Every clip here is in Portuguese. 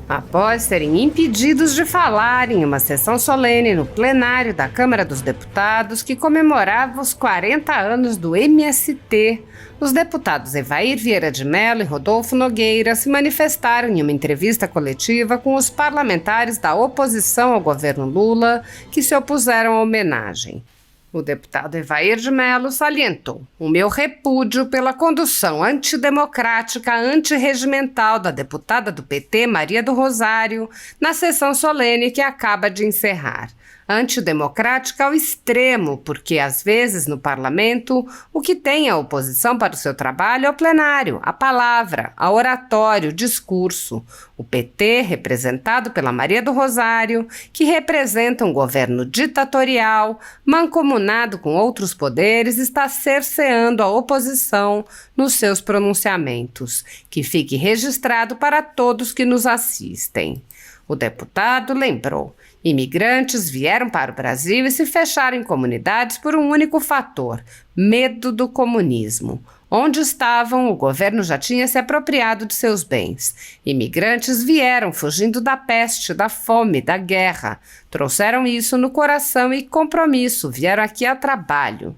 Após serem impedidos de falar em uma sessão solene no plenário da Câmara dos Deputados que comemorava os 40 anos do MST, os deputados Evair Vieira de Mello e Rodolfo Nogueira se manifestaram em uma entrevista coletiva com os parlamentares da oposição ao governo Lula que se opuseram à homenagem. O deputado Evair de Mello salientou o meu repúdio pela condução antidemocrática, antirregimental da deputada do PT, Maria do Rosário, na sessão solene que acaba de encerrar. Antidemocrática ao extremo, porque às vezes no parlamento o que tem a oposição para o seu trabalho é o plenário, a palavra, a oratório, o discurso. O PT, representado pela Maria do Rosário, que representa um governo ditatorial, mancomunado com outros poderes, está cerceando a oposição nos seus pronunciamentos. Que fique registrado para todos que nos assistem. O deputado lembrou: imigrantes vieram para o Brasil e se fecharam em comunidades por um único fator: medo do comunismo. Onde estavam, o governo já tinha se apropriado de seus bens. Imigrantes vieram fugindo da peste, da fome, da guerra. Trouxeram isso no coração e compromisso, vieram aqui a trabalho.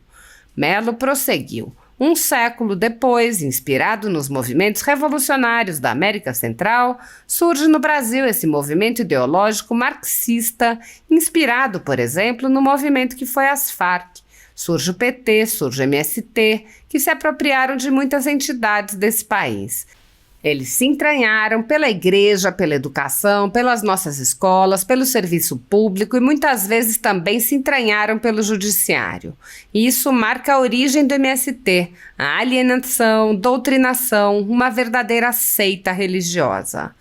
Mello prosseguiu. Um século depois, inspirado nos movimentos revolucionários da América Central, surge no Brasil esse movimento ideológico marxista, inspirado, por exemplo, no movimento que foi as Farc. Surge o PT, surge o MST, que se apropriaram de muitas entidades desse país. Eles se entranharam pela igreja, pela educação, pelas nossas escolas, pelo serviço público e muitas vezes também se entranharam pelo judiciário. Isso marca a origem do MST, a alienação, doutrinação, uma verdadeira seita religiosa.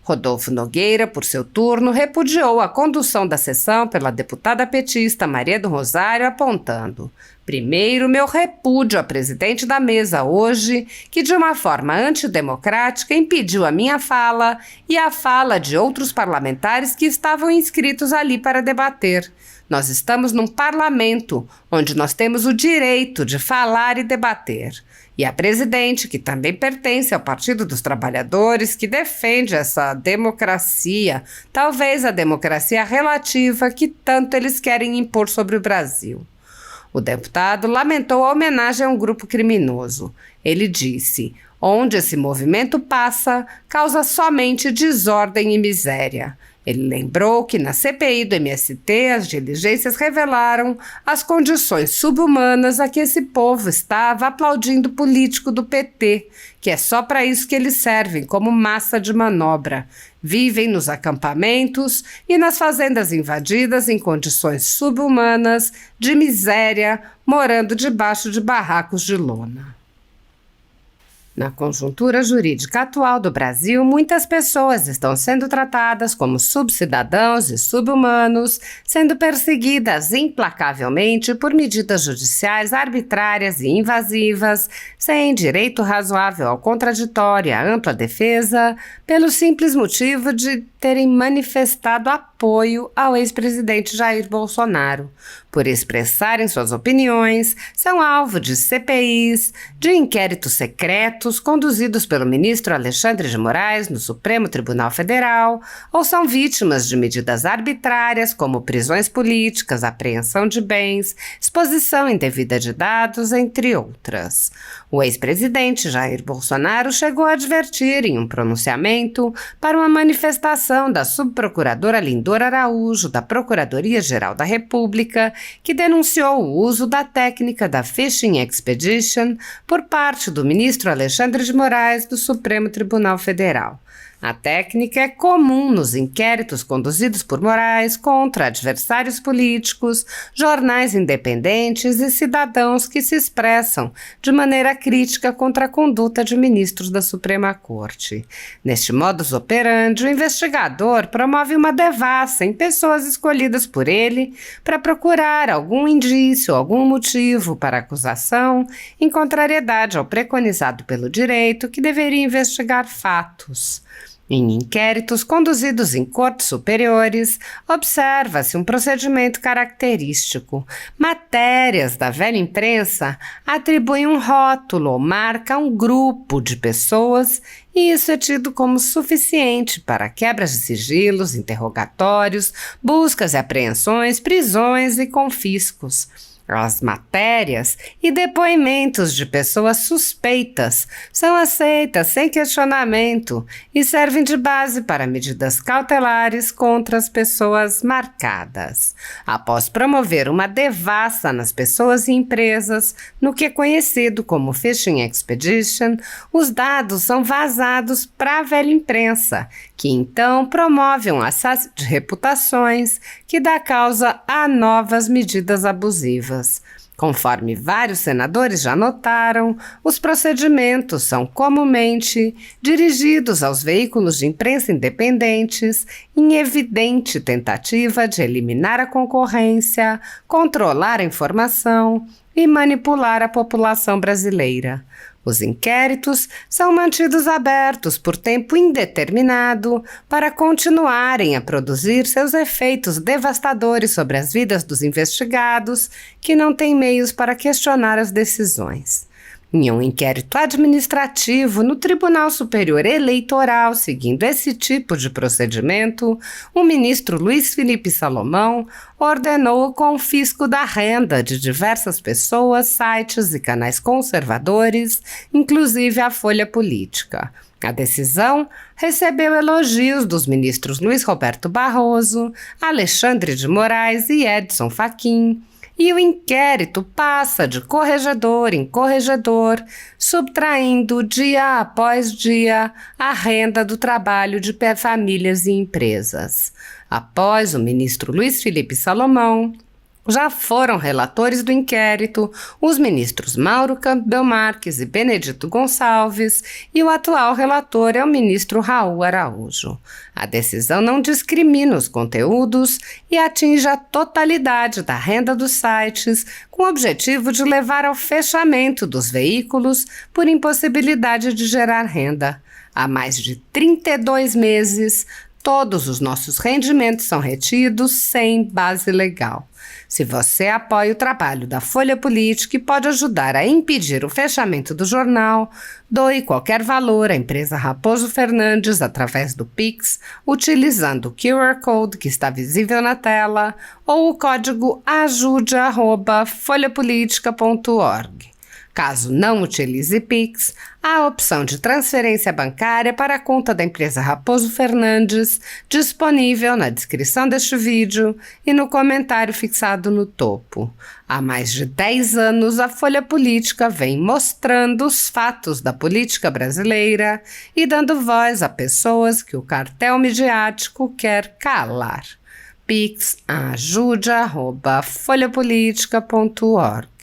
Rodolfo Nogueira, por seu turno, repudiou a condução da sessão pela deputada petista Maria do Rosário, apontando: primeiro, meu repúdio à presidente da mesa hoje, que de uma forma antidemocrática impediu a minha fala e a fala de outros parlamentares que estavam inscritos ali para debater. Nós estamos num parlamento, onde nós temos o direito de falar e debater. E a presidente, que também pertence ao Partido dos Trabalhadores, que defende essa democracia, talvez a democracia relativa que tanto eles querem impor sobre o Brasil. O deputado lamentou a homenagem a um grupo criminoso. Ele disse: onde esse movimento passa, causa somente desordem e miséria. Ele lembrou que na CPI do MST as diligências revelaram as condições subhumanas a que esse povo estava aplaudindo o político do PT, que é só para isso que eles servem, como massa de manobra. Vivem nos acampamentos e nas fazendas invadidas em condições subhumanas, de miséria, morando debaixo de barracos de lona. Na conjuntura jurídica atual do Brasil, muitas pessoas estão sendo tratadas como subcidadãos e subhumanos, sendo perseguidas implacavelmente por medidas judiciais arbitrárias e invasivas, sem direito razoável ao contraditório e à ampla defesa, pelo simples motivo de terem manifestado apoio ao ex-presidente Jair Bolsonaro. Por expressarem suas opiniões, são alvo de CPIs, de inquéritos secretos conduzidos pelo ministro Alexandre de Moraes no Supremo Tribunal Federal, ou são vítimas de medidas arbitrárias como prisões políticas, apreensão de bens, exposição indevida de dados, entre outras. O ex-presidente Jair Bolsonaro chegou a advertir em um pronunciamento para uma manifestação da subprocuradora Lindor Araújo, da Procuradoria-Geral da República, que denunciou o uso da técnica da Fishing Expedition por parte do ministro Alexandre de Moraes do Supremo Tribunal Federal. A técnica é comum nos inquéritos conduzidos por Moraes contra adversários políticos, jornais independentes e cidadãos que se expressam de maneira crítica contra a conduta de ministros da Suprema Corte. Neste modus operandi, o investigador promove uma devassa em pessoas escolhidas por ele para procurar algum indício, algum motivo para acusação, em contrariedade ao preconizado pelo direito que deveria investigar fatos. Em inquéritos conduzidos em cortes superiores, observa-se um procedimento característico. Matérias da velha imprensa atribuem um rótulo ou marca a um grupo de pessoas e isso é tido como suficiente para quebras de sigilos, interrogatórios, buscas e apreensões, prisões e confiscos. As matérias e depoimentos de pessoas suspeitas são aceitas sem questionamento e servem de base para medidas cautelares contra as pessoas marcadas. Após promover uma devassa nas pessoas e empresas, no que é conhecido como Fishing Expedition, os dados são vazados para a velha imprensa, que então promove um assédio de reputações que dá causa a novas medidas abusivas. Conforme vários senadores já notaram, os procedimentos são comumente dirigidos aos veículos de imprensa independentes em evidente tentativa de eliminar a concorrência, controlar a informação e manipular a população brasileira. Os inquéritos são mantidos abertos por tempo indeterminado para continuarem a produzir seus efeitos devastadores sobre as vidas dos investigados que não têm meios para questionar as decisões. Em um inquérito administrativo no Tribunal Superior Eleitoral, seguindo esse tipo de procedimento, o ministro Luiz Felipe Salomão ordenou o confisco da renda de diversas pessoas, sites e canais conservadores, inclusive a Folha Política. A decisão recebeu elogios dos ministros Luiz Roberto Barroso, Alexandre de Moraes e Edson Fachin, e o inquérito passa de corregedor em corregedor, subtraindo dia após dia a renda do trabalho de famílias e empresas. Após o ministro Luiz Felipe Salomão, já foram relatores do inquérito os ministros Mauro Campbell Marques e Benedito Gonçalves e o atual relator é o ministro Raul Araújo. A decisão não discrimina os conteúdos e atinge a totalidade da renda dos sites com o objetivo de levar ao fechamento dos veículos por impossibilidade de gerar renda. Há mais de 32 meses, todos os nossos rendimentos são retidos sem base legal. Se você apoia o trabalho da Folha Política e pode ajudar a impedir o fechamento do jornal, doe qualquer valor à empresa Raposo Fernandes através do Pix, utilizando o QR Code que está visível na tela ou o código ajude@folhapolitica.org. Caso não utilize Pix, há a opção de transferência bancária para a conta da empresa Raposo Fernandes, disponível na descrição deste vídeo e no comentário fixado no topo. Há mais de 10 anos, a Folha Política vem mostrando os fatos da política brasileira e dando voz a pessoas que o cartel midiático quer calar. Pix ajude@folhapolitica.org.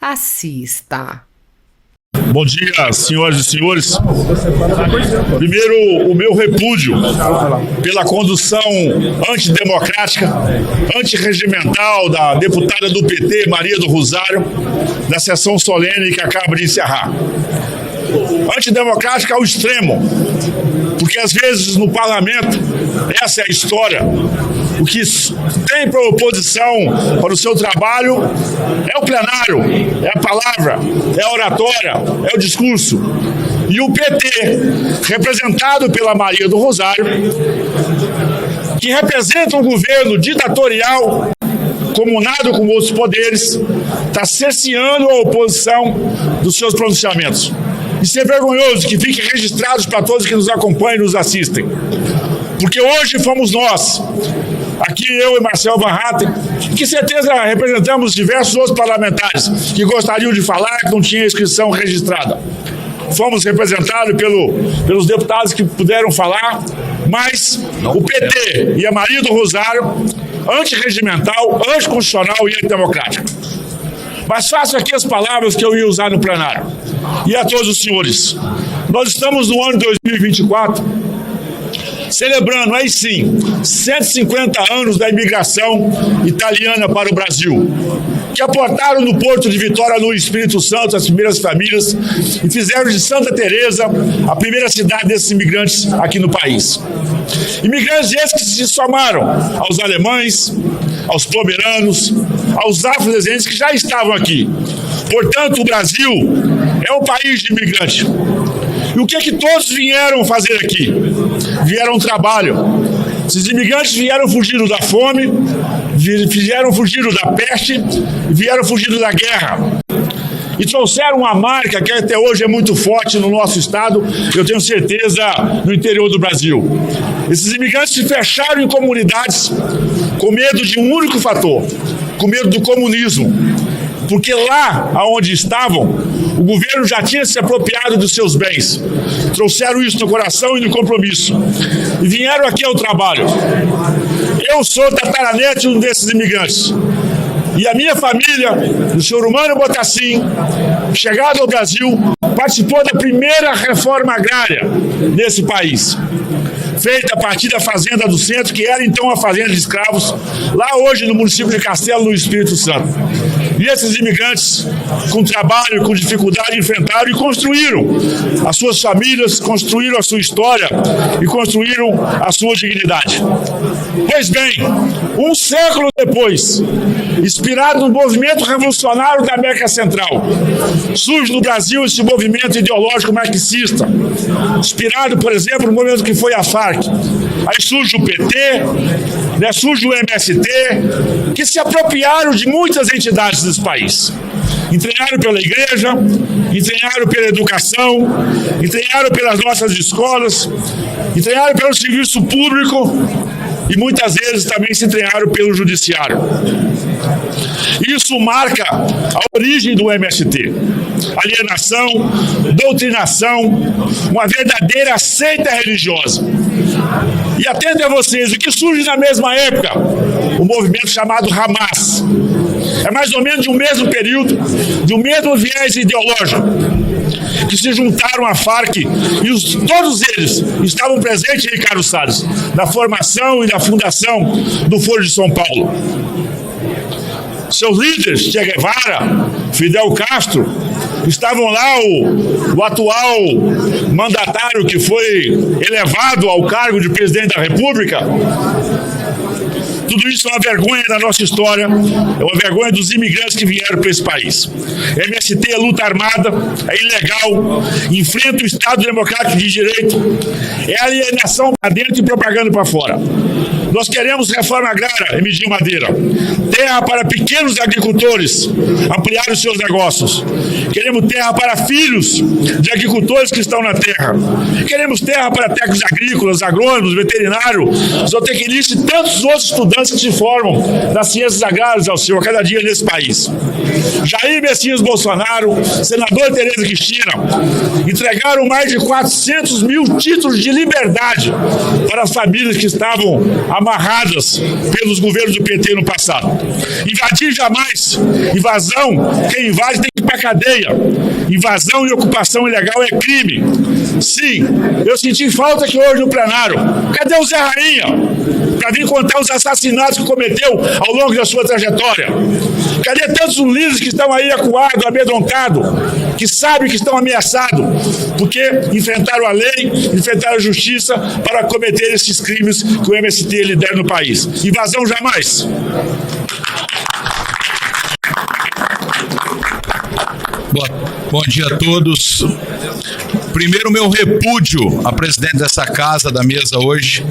Assista. Bom dia, senhoras e senhores. Primeiro, o meu repúdio pela condução antidemocrática, antirregimental da deputada do PT, Maria do Rosário, da sessão solene que acaba de encerrar. Antidemocrática ao extremo, porque às vezes no parlamento, essa é a história, o que tem para a oposição para o seu trabalho é o plenário, é a palavra, é a oratória, é o discurso. E o PT, representado pela Maria do Rosário, que representa um governo ditatorial, comunado com outros poderes, está cerceando a oposição dos seus pronunciamentos. Isso é vergonhoso, que fique registrados para todos que nos acompanham e nos assistem. Porque hoje fomos nós, aqui eu e Marcel Van Hatten, que certeza representamos diversos outros parlamentares que gostariam de falar, que não tinham inscrição registrada. Fomos representados pelos deputados que puderam falar, mas o PT e a Maria do Rosário, antirregimental, anticonstitucional e antidemocrático. Mas faço aqui as palavras que eu ia usar no plenário. E a todos os senhores, nós estamos no ano 2024, celebrando, aí sim, 150 anos da imigração italiana para o Brasil. que aportaram no Porto de Vitória, no Espírito Santo, as primeiras famílias e fizeram de Santa Teresa a primeira cidade desses imigrantes aqui no país. Imigrantes esses que se somaram aos alemães, aos pomeranos, aos afrodescendentes que já estavam aqui. Portanto, o Brasil é um país de imigrante. E o que é que todos vieram fazer aqui? Vieram trabalho. Esses imigrantes vieram fugindo da fome, vieram fugindo da peste, vieram fugindo da guerra. E trouxeram uma marca que até hoje é muito forte no nosso estado, eu tenho certeza, no interior do Brasil. Esses imigrantes se fecharam em comunidades com medo de um único fator, com medo do comunismo. Porque lá onde estavam, o governo já tinha se apropriado dos seus bens. Trouxeram isso no coração e no compromisso. E vieram aqui ao trabalho. Eu sou tataraneto de um desses imigrantes. E a minha família, o senhor Humano Botassin, chegado ao Brasil, participou da primeira reforma agrária nesse país, feita a partir da Fazenda do Centro, que era então a Fazenda de Escravos, lá hoje no município de Castelo, no Espírito Santo. E esses imigrantes, com trabalho, com dificuldade, enfrentaram e construíram as suas famílias, construíram a sua história e construíram a sua dignidade. Pois bem, um século depois, inspirado no movimento revolucionário da América Central, surge no Brasil esse movimento ideológico marxista, inspirado, por exemplo, no movimento que foi a FARC. Aí surge o PT, surge o MST, que se apropriaram de muitas entidades desse país. Entranharam pela igreja, entranharam pela educação, entranharam pelas nossas escolas, entranharam pelo serviço público e muitas vezes também se entranharam pelo judiciário. Isso marca a origem do MST. Alienação, doutrinação, uma verdadeira seita religiosa. E atendem a vocês, o que surge na mesma época? O movimento chamado Hamas. É mais ou menos de um mesmo período, de um mesmo viés ideológico, que se juntaram à FARC e todos eles estavam presentes, Ricardo Salles, na formação e na fundação do Foro de São Paulo. Seus líderes, Che Guevara, Fidel Castro, estavam lá, o atual mandatário que foi elevado ao cargo de presidente da República. Tudo isso é uma vergonha da nossa história, é uma vergonha dos imigrantes que vieram para esse país. MST é luta armada, é ilegal, enfrenta o Estado Democrático de Direito, é alienação para dentro e propaganda para fora. Nós queremos reforma agrária, Emílio Madeira, terra para pequenos agricultores ampliar os seus negócios. Queremos terra para filhos de agricultores que estão na terra. Queremos terra para técnicos agrícolas, agrônomos, veterinários, zootecnistas e tantos outros estudantes que se formam das ciências agrárias ao seu a cada dia nesse país. Jair Messias Bolsonaro, senador Tereza Cristina, entregaram mais de 400 mil títulos de liberdade para as famílias que estavam amarradas pelos governos do PT no passado. Invadir jamais. Invasão, quem invade tem que ir para a cadeia. Invasão e ocupação ilegal é crime. Sim, eu senti falta aqui hoje no plenário. Cadê o Zé Rainha? Para vir contar os assassinatos que cometeu ao longo da sua trajetória. Cadê tantos líderes que estão aí acuados, amedrontados, que sabem que estão ameaçados, porque enfrentaram a lei, enfrentaram a justiça para cometer esses crimes que o MST lidera no país. Invasão jamais. Bom dia a todos. Primeiro, meu repúdio à presidente dessa casa, da mesa hoje,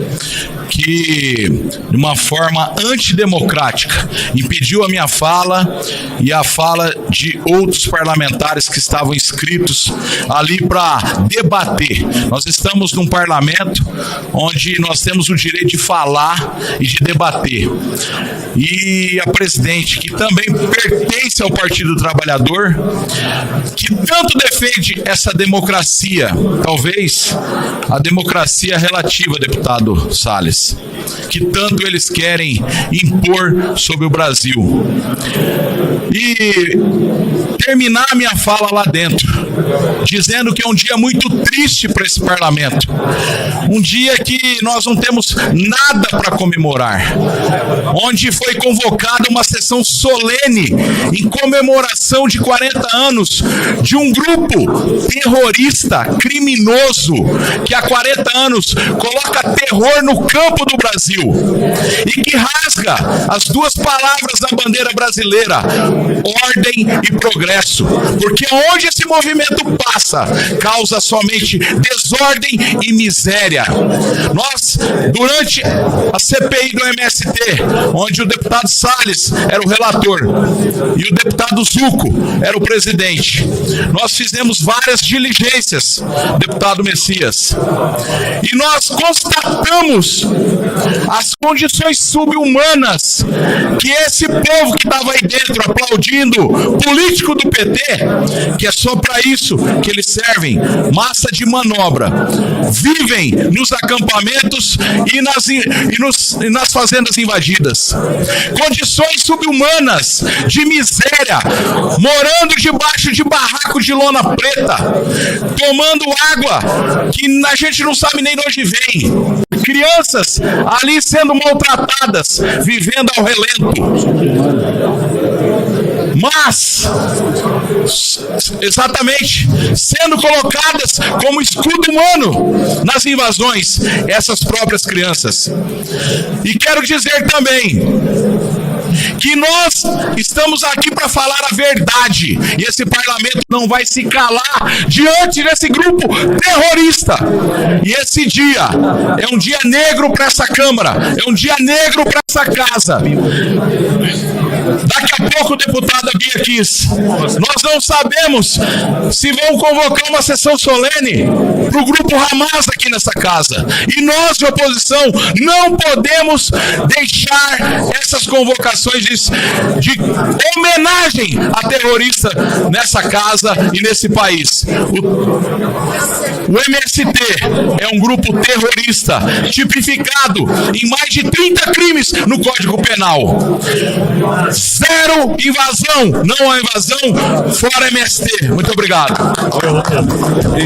que, de uma forma antidemocrática, impediu a minha fala e a fala de outros parlamentares que estavam inscritos ali para debater. Nós estamos num parlamento onde nós temos o direito de falar e de debater. E a presidente, que também pertence ao Partido Trabalhador, que tanto defende essa democracia, talvez a democracia relativa, deputado Salles, que tanto eles querem impor sobre o Brasil. E terminar a minha fala lá dentro, dizendo que é um dia muito triste para esse parlamento. Um dia que nós não temos nada para comemorar. Onde foi convocada uma sessão solene em comemoração de 40 anos de um grupo terrorista, criminoso, que há 40 anos coloca terror no campo do Brasil e que rasga as duas palavras da bandeira brasileira, ordem e progresso, porque onde esse movimento passa, causa somente desordem e miséria. Nós, durante a CPI do MST, onde o deputado Salles era o relator e o deputado Zucco era o presidente, nós fizemos várias diligências, deputado Messias, e nós constatamos as condições subhumanas que esse povo que estava aí dentro aplaudindo político do PT, que é só para isso que eles servem, massa de manobra, vivem nos acampamentos e nas fazendas invadidas. Condições subhumanas de miséria, morando debaixo de barraco de lona preta, tomando água que a gente não sabe nem de onde vem. Crianças ali sendo maltratadas, vivendo ao relento. Mas, exatamente, sendo colocadas como escudo humano nas invasões, essas próprias crianças. E quero dizer também que nós estamos aqui para falar a verdade, e esse parlamento não vai se calar diante desse grupo terrorista. E esse dia é um dia negro para essa Câmara, é um dia negro para essa casa. Daqui a pouco, deputada Bia Kiss, nós não sabemos se vão convocar uma sessão solene para o grupo Hamas aqui nessa casa, e nós de oposição não podemos deixar essas convocações de homenagem a terrorista nessa casa e nesse país. O MST é um grupo terrorista tipificado em mais de 30 crimes no Código Penal. Zero invasão, não há invasão, fora MST. Muito obrigado.